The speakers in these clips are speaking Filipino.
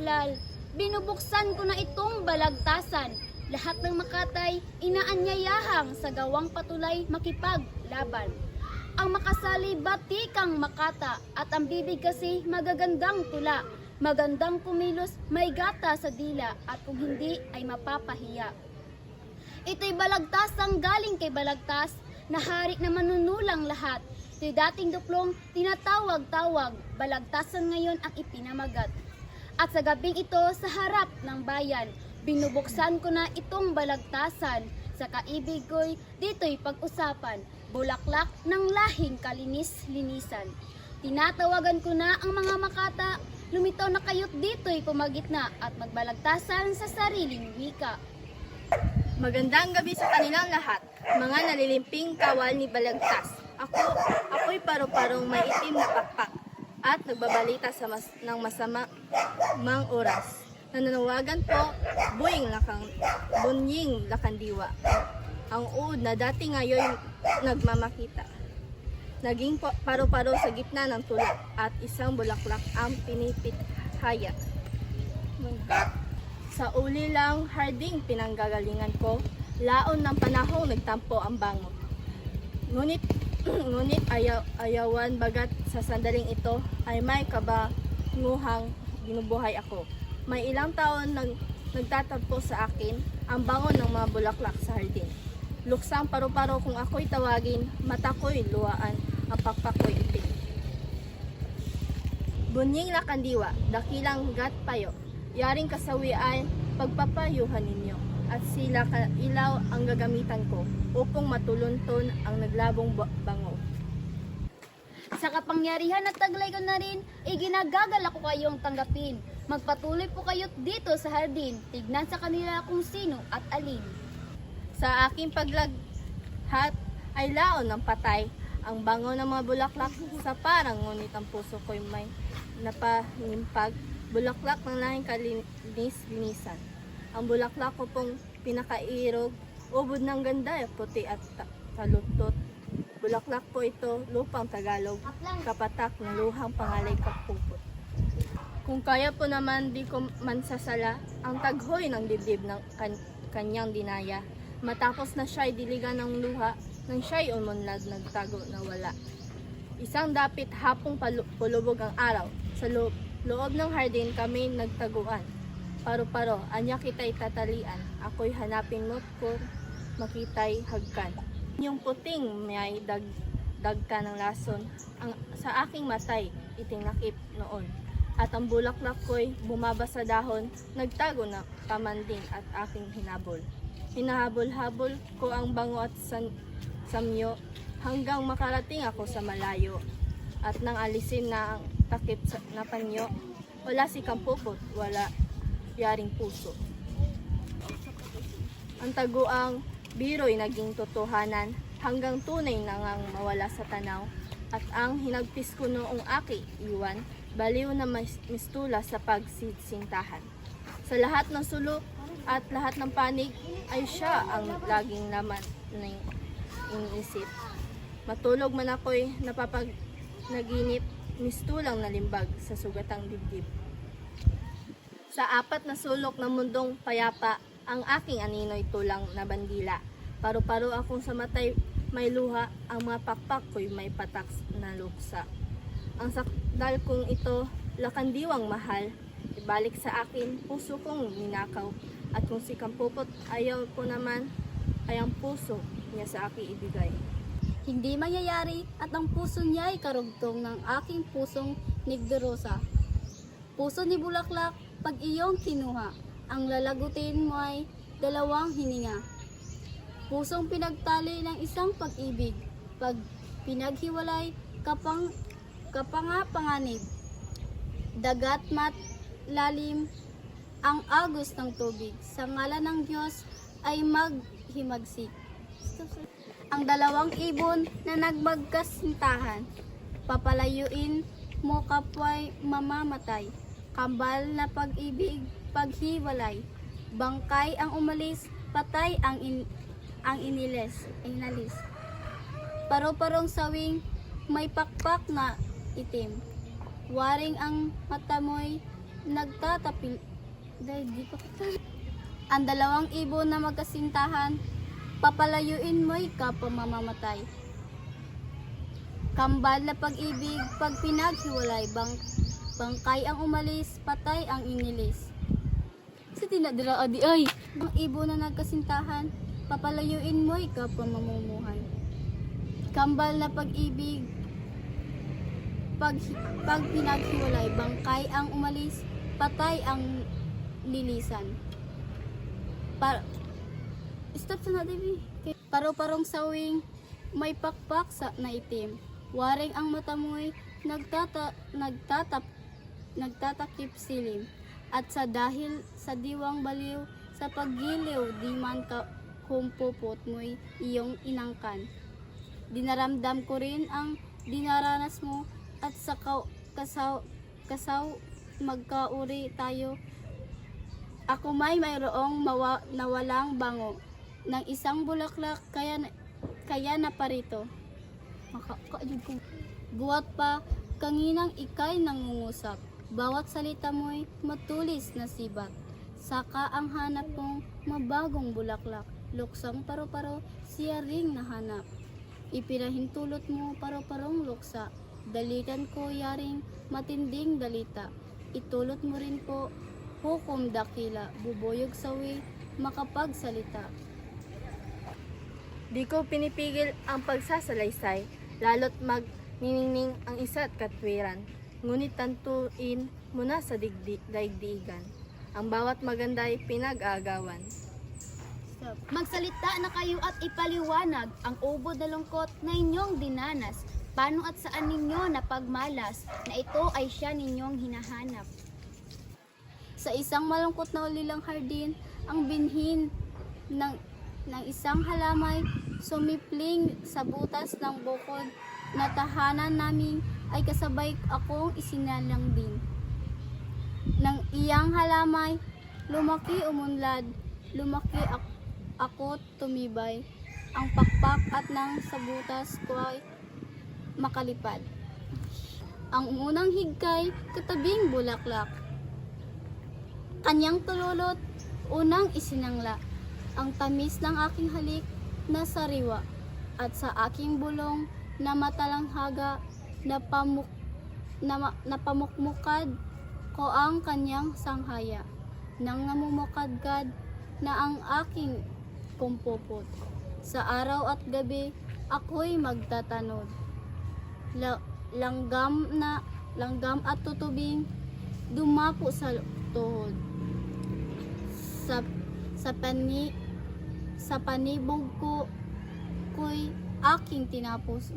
halal. Binubuksan ko na itong balagtasan. Lahat ng Makatay inaanyayahang sa gawang patulay makipaglaban. Ang makasali batikang Makata at ang bibig kasi magagandang tula. Magandang kumilos, may gata sa dila at kung hindi ay mapapahiya. Ito'y balagtasang galing kay Balagtas na hari na manunulang lahat. Ito'y dating duplong tinatawag-tawag, balagtasan ngayon ang ipinamagat. At sa gabing ito sa harap ng bayan, binubuksan ko na itong balagtasan. Sa kaibig ko'y dito'y pag-usapan, bulaklak ng lahing kalinis-linisan. Tinatawagan ko na ang mga Makata, lumitaw na kayo't dito'y pumagitna at magbalagtasan sa sariling wika. Magandang gabi sa kanilang lahat, mga nalilimping kawal ni Balagtas. Ako'y paru-parong may itim na pakpak at nagbabalita ng masamang oras. Nananawagan po, bunying lakandiwa. Ang uod na dati ngayon nagmamakita. Naging paru-paro sa gitna ng tula at isang bulaklak ang pinipithaya. Sa uli lang harding pinanggagalingan ko, laon ng panahong nagtampo ang bango. Ngunit ayawan bagat sa sandaling ito ay may kabanguhang binubuhay ako. May ilang taon nagtatampo sa akin ang bango ng mga bulaklak sa hardin. Luksang paru-paro kung ako'y tawagin, mata ko'y luwaan, ang pakpak ko'y itim. Bunying lakandiwa, dakilang gatpayo, yaring kasawi ay pagpapayuhan ninyo, at sila ilaw ang gagamitan ko upang matulunton ang naglabong bango. Sa kapangyarihan at taglay ko na rin, iginagagala ko kayong tanggapin. Magpatuloy po kayo dito sa hardin, tignan sa kanila kung sino at alin. Sa aking paglaghat ay laon ng patay, ang bango ng mga bulaklak sa parang, ngunit ang puso ko'y may napanimpag, bulaklak ng lahing kalinis-linisan. Ang bulaklak ko pong pinakairog, ubod ng ganda, puti at talutot. Bulaklak po ito, lupang Tagalog, kapatak ng luhang pangalay kapupot. Kung kaya po naman di ko mansasala ang taghoy ng dibdib ng kanyang dinaya. Matapos na siya'y diligan ng luha, nang siya'y umunlad nagtago na wala. Isang dapit hapong pulubog ang araw, sa loob ng hardin kami nagtaguan. Paru-paro, anya kita'y tatalian, ako'y hanapin mo't kung makita'y hagkan. Yung puting may dagta ng lason, sa aking matay itinakip noon. At ang bulaklak ko'y bumaba sa dahon, nagtago na kamanding at aking hinabol. Hinahabol-habol ko ang bango at samyo hanggang makarating ako sa malayo. At nang alisin na ang takip na panyo, wala si kampupot, wala yaring puso. Ang taguang biro'y naging totohanan hanggang tunay na ngang mawala sa tanaw. At ang hinagpis ko noong aki iwan, baliw na mistula sa pagsisintahan. Sa lahat ng sulok at lahat ng panig ay siya ang laging naman ng iniisip. Matulog man ako'y napapagnaginip, mistulang nalimbag sa sugatang dibdib. Sa apat na sulok ng mundong payapa, ang aking anino'y tulang na bandila. Paru-paro akong sa matay may luha, ang mga pakpak ko'y may patak na luksa. Ang sakdal kong ito, lakandiwang mahal, ibalik sa akin, puso kong ninakaw. At kung si kampupot ayaw ko naman, ay ang puso niya sa akin ibigay. Hindi mangyayari at ang puso niya ay karugtong ng aking pusong nigderosa. Puso ni bulaklak, pag iyong kinuha, ang lalagutin mo ay dalawang hininga. Pusong pinagtali ng isang pag-ibig, pag pinaghiwalay, kapangapanganib. Dagat mat lalim ang agos ng tubig, sa ngalan ng Diyos ay maghimagsik. Ang dalawang ibon na nagmagkasintahan, papalayuin mo kapwa'y mamamatay. Kambal na pag-ibig, paghiwalay, bangkay ang umalis, patay ang inalis. Paru-parong sawing, may pakpak na itim. Waring ang mata mo'y nagtatapil. Dahil di ko ang dalawang ibon na magkasintahan, papalayuin mo'y kapamamamatay. Kambal na pag-ibig, pag pinaghiwalay, bangkay ang umalis, patay ang inilis. Sa tinadira adi ay, ang ibon na nagkasintahan, papalayuin mo'y kapamamumuhay. Kambal na pag-ibig, pag pinaghiwalay, bangkay ang umalis, patay ang lilisan. Stop sa natin. Paro-parong sawing, may pakpak sa na itim. Waring ang mata mo'y nagtatakip silim. At sa dahil sa diwang baliw, sa paggiliw, di man ka kumpupot mo'y iyong inangkan. Dinaramdam ko rin ang dinaranas mo at sa kasaw magkauri tayo. Ako may mayroong nawalang bango ng isang bulaklak kaya na parito. Buwat pa kanginang ikay nangungusap. Bawat salita mo'y matulis na sibat. Saka ang hanap mong mabagong bulaklak. Luksang paro-paro siya ring nahanap. Ipinahintulot mo paro-parong luksa. Dalitan ko yaring matinding dalita. Itulot mo rin po hukom dakila. Bubuyog sawi makapagsalita. Di ko pinipigil ang pagsasalaysay, lalo't magniningning ang isa't katwiran. Ngunit tantuin mo na sa daigdigan. Ang bawat maganda'y pinag-aagawan. Magsalita na kayo at ipaliwanag ang ubod na lungkot na inyong dinanas. Paano at saan ninyo napagmalas na ito ay siya ninyong hinahanap? Sa isang malungkot na ulilang hardin, ang binhin ng isang halamay sumipling sa butas ng bukod na tahanan namin ay kasabay akong isinalang din. Nang iyang halamay, lumaki umunlad, lumaki ako tumibay, ang pakpak at nang sa butas ko ay makalipad. Ang unang higkay, katabing bulaklak. Kanyang tululot, unang isinangla. Ang tamis ng aking halik na sariwa. At sa aking bulong na matalanghaga, napamukmukad ko ang kanyang sanghaya. Nang namumukadkad na ang aking kumpupot. Sa araw at gabi, ako'y magtatanod. Langgam at tutubing dumapo sa tuhod. Sa panibog ko'y aking tinapos.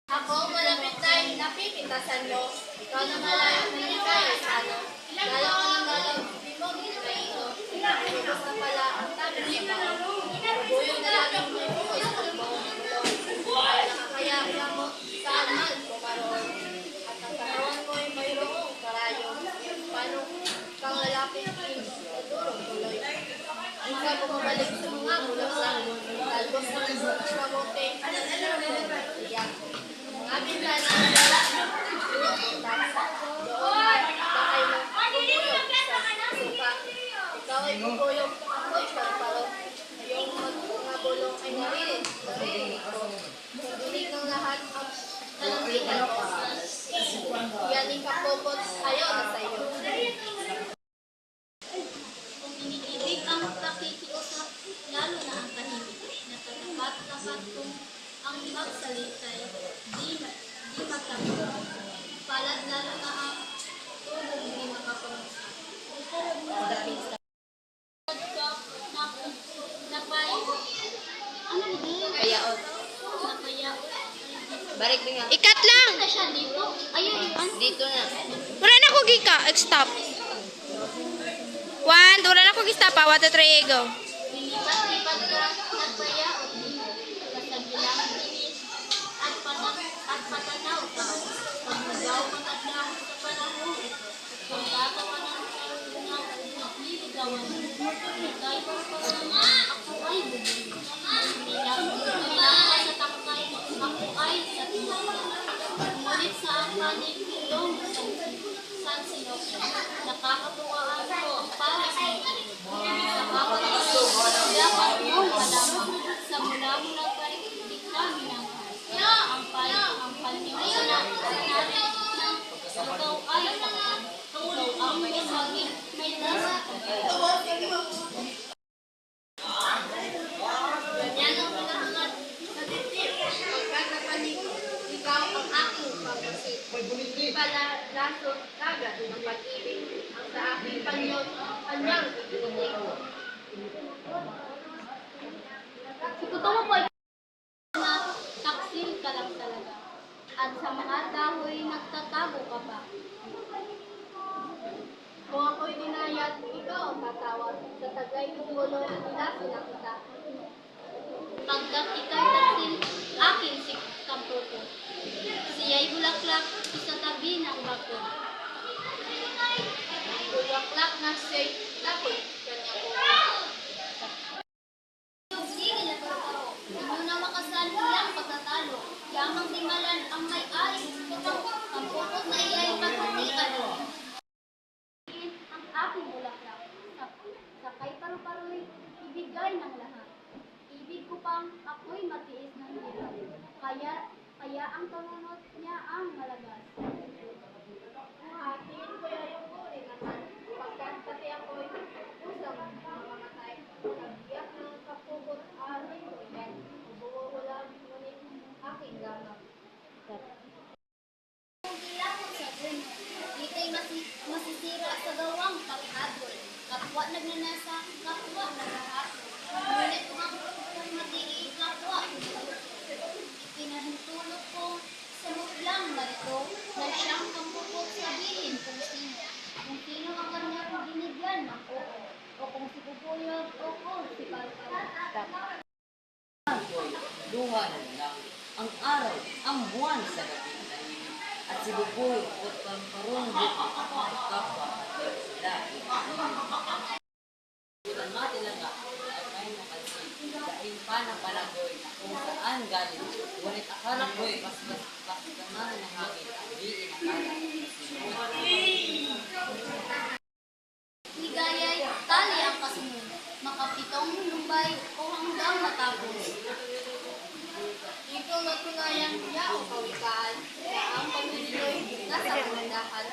Ako malapit tayo, napipintasan mo. Ikaw na malayang pinikay sa ano. Galaw ka ng galaw, di mo ginagaito. Pinapilos na pala ang tabi sa pao. Buyog na laging may buhos ng buong mundo. Kaya nakakayakya mo sa anmal pumaroon. At ang katawan mo ay mayroong karayo. Paano kang lalaki sa durong tuloy. Ang ka bumabalik sa mga bulaklak. Talbos ng buong kamote. Iyak. Ang bintana ng lalaki. Doon bakay mo bubuyog sa suka. Ikaw ay bubuyog, ako'y pagparo. Yung mga bulong ay narinig ko. Dinig ng lahat ang talanggihan ko. Yan ikapupot, ayaw na sa'yo. Kung iniibig ang pakikiusap, lalo na ang tahimik, natatapat-tapat kung ang magsalitay, di magkamit. Palad lalo na ang tulong di makapamusap. Ikat lang. Na siya dito. Ayun, Dito na. Wala na ko gika. Stop. One, wala na ko stop. 1, 2, 3, go. Lilipat-lipat ka, nagbaya o kasagilang dinis, at patanaw ka. Pagmagaw matanda sa panahon ito. Pagkatawanan sa unang niligawan mo. Ikay pa ako ay bubuli. Bilang ka sa takay, ako ay sa tinay. Ngunit sa ampanig ilong San Sinopio, nakakatuwaan ko para sa iyo. Dapat mong malaman sa mula-mula pa di kami ng ang paniwala natin na ikaw ay ikaw ang maging may lasa. Yan ang pinakamat na titip. Pagkakapanig, ikaw ang aking pagkasit. Palalasot kagad ng pag-ibig ang sa aking panyon, kanyang ibigay ko. Ikuto mo po na taksil ka lang talaga. At sa mga dahoy nagtatago ka pa. Kung ako'y dinayat, ikaw ang tatawag. Sa tagay kong mulo, ilaso na kita. Pagkat ika'y taksil, akin si Kampuko. Siya'y bulaklak, isa tabi ng bako. Bulaklak na siya'y takoy, kanya ko. Inyo na makasal iyang pagtatalo. Yamang timalan ang may-ari. Ang pupot na iya'y pagkatian. Ang aking bulaklak. Sakay paru-paro'y ibigay ng lahat. Ibig ko pang ako'y matiis ng hirap. Kaya ang tununot niya ang malagas. Tingin ko yung uri naman. Pagkat pati ako'y usang mamamatay. Nagbiyak ng kapupot amin ko yan. Buwawalang ngunit aking gamang. Kung kilakot sa puno, ika'y masisira sa gawang pag-agol. Kapwa nagnanasa, kapwa naghahatol. Ngunit kung ang matiis, kapwa ipinahintulot ko sa mutlang marito na siyang kampupot sabihin kung sino. Kung sino ang kanyang binigyan ng oo. O kung si Pupuyog o kung si Palpal. Duha na lang ang araw, ang buwan sa gabi tahimik, at si Buboy at pamparong buti kapwa at sila. Bulan mati lang at may napansin, dahil pa ng palagoy na kung saan galing, ngunit akala ko'y mas naman ng hangin at di inakala. Ligaya'y tali ang kasunod, makapitong lumbay o hanggang matapos. Ito natunayan niya o kawikaan, na ang pamilyo'y nasa kamandahan.